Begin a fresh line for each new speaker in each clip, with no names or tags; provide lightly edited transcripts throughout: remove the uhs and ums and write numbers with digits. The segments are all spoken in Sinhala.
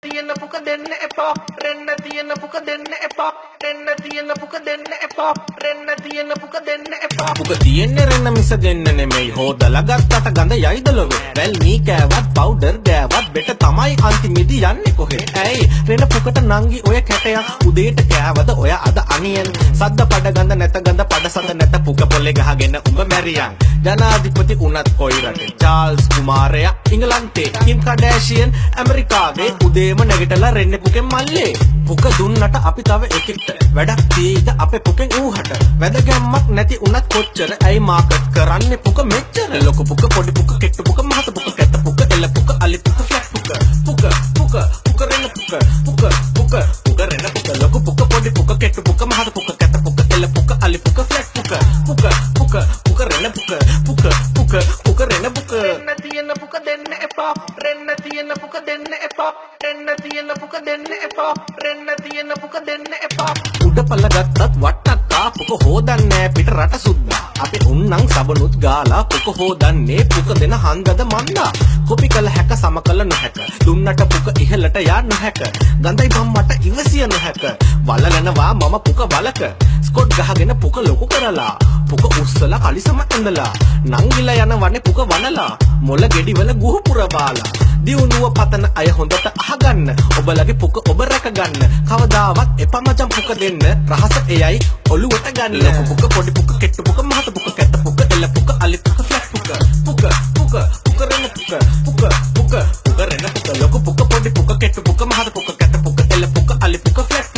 තියෙන පුක දෙන්න එපා රෙන්න තියෙන පුක දෙන්න එපා රෙන්න තියෙන පුක දෙන්න එපා රෙන්න තියෙන පුක දෙන්න එපා
පුක තියෙන්නේ රෙන්න මිස දෙන්න නෙමෙයි හොදලා ගත්තට ගඳ යයිද ලොවේ වැල් මී කෑවත් පවුඩර් ගෑවත් බෙට තමයි අන්තිමේදී යන්නේ කොහෙද ඇයි රෙන්න පුකට නංගි ඔය කැටයක් උදේට කෑවද ඔය අද අනියන් සද්ද පඩ ගඳ නැත ගඳ පඩ සඳ නැත පුක පොලේ ගහගෙන උඹ මැරියන් ජනාධිපති උනත් කොයි රටේ චාල්ස් කුමාරයා ඉංගලන්තේ කිම් කඩෑෂියන් ඇමරිකාවේ උදේම නැගිටලා රෙන්නේ පුකෙන් මල්ලේ පුක දුන්නට අපි තව එකෙක්ට වැඩක් තියෙයිද අපේ පුකෙන් ඌහට වැදගැම්මක් නැති උනත් කොච්චර ඇයි මාකට් කරන්නේ පුක මෙච්චර ලොකු පුක පොඩි පුක කෙට්ටු පුක මහත පුක කැත පුක එල පුක අලි පුක ෆ්ලැට් පුක රෙන්න පුක රෙන්න පුක ලොකු පුක පොඩි පුක කෙට්ටු පුක මහත පුක කැත පුක එල පුක අලි පුක ෆ්ලැට් පුක රෙන්න පුක රෙන්න පුක
රෙන්න තියෙන පුක දෙන්න එපා රෙන්න තියෙන පුක දෙන්න එපා රෙන්න තියෙන පුක දෙන්න එපා රෙන්න තියෙන පුක දෙන්න එපා
උඩ පල්ල ගත්තත් වට්ටක්කා පුක හොදන්නේ පිට රට සුද්දා අපි උන්නම් සබනුත් ගාලා පුක හොදන්නේ පුක දෙන හන්දද මන්දා කොපි කළ හැක සම කළ නොහැක දුන්නට පුක ඉහළට යා නොහැක ගඳයි බම්මට ඉවසිය නොහැක වලලනවා මම පුක වලක ස්කොට් ගහගෙන පුක ලොකු කරලා පුක උස්සලා කලිසම ඇඳලා නංගිලා යන වනේ පුක වනලා මොළ ගෙඩි වල ගුහු පුරවාලා දියුණුව පතන අය හොඳට අහගන්න ඔබලගේ පුක ඔබ රැක ගන්න කවදාවත් එපා මචං පුක දෙන්න රහස එයයි ඔලුවට ගන්න ලොකු පුක පොඩි පුක කෙට්ටු පුක මහත පුක කැත පුක එල පුක අලි පුක ෆ්ලැට් පුක රෙන්න පුක රෙන්න පුක ලොකු පුක පොඩි පුක කෙට්ටු පුක මහත පුක කැත පුක එල පුක අලි පුක ෆ්ලැට්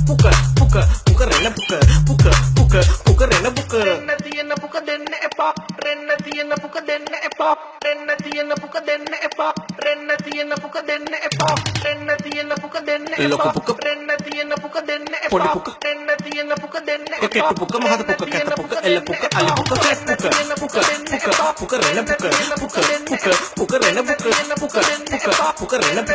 පුක රෙන්න පුක රෙන්න පුක
රෙන්න තියෙන පුක දෙන්න එපා රෙන්න තියෙන පුක දෙන්න එපා රෙන්න තියෙන පුක දෙන්න එපා රෙන්න තියෙන පුක දෙන්න එපා රෙන්න තියෙන පුක දෙන්න
ලොකු
එපා
පුක
රෙන්න තියෙන පුක දෙන්න
පොඩි
එපා
පුක
රෙන්න තියෙන පුක දෙන්න එපා
කෙට්ටු පුක මහත පුක කැත පුක එල පුක අලි පුක ෆ්ලැට් පුක රෙන්න පුක රෙන්න පුක රෙන්න පුක රෙන්න පුක රෙන්න පුක රෙන්න පුක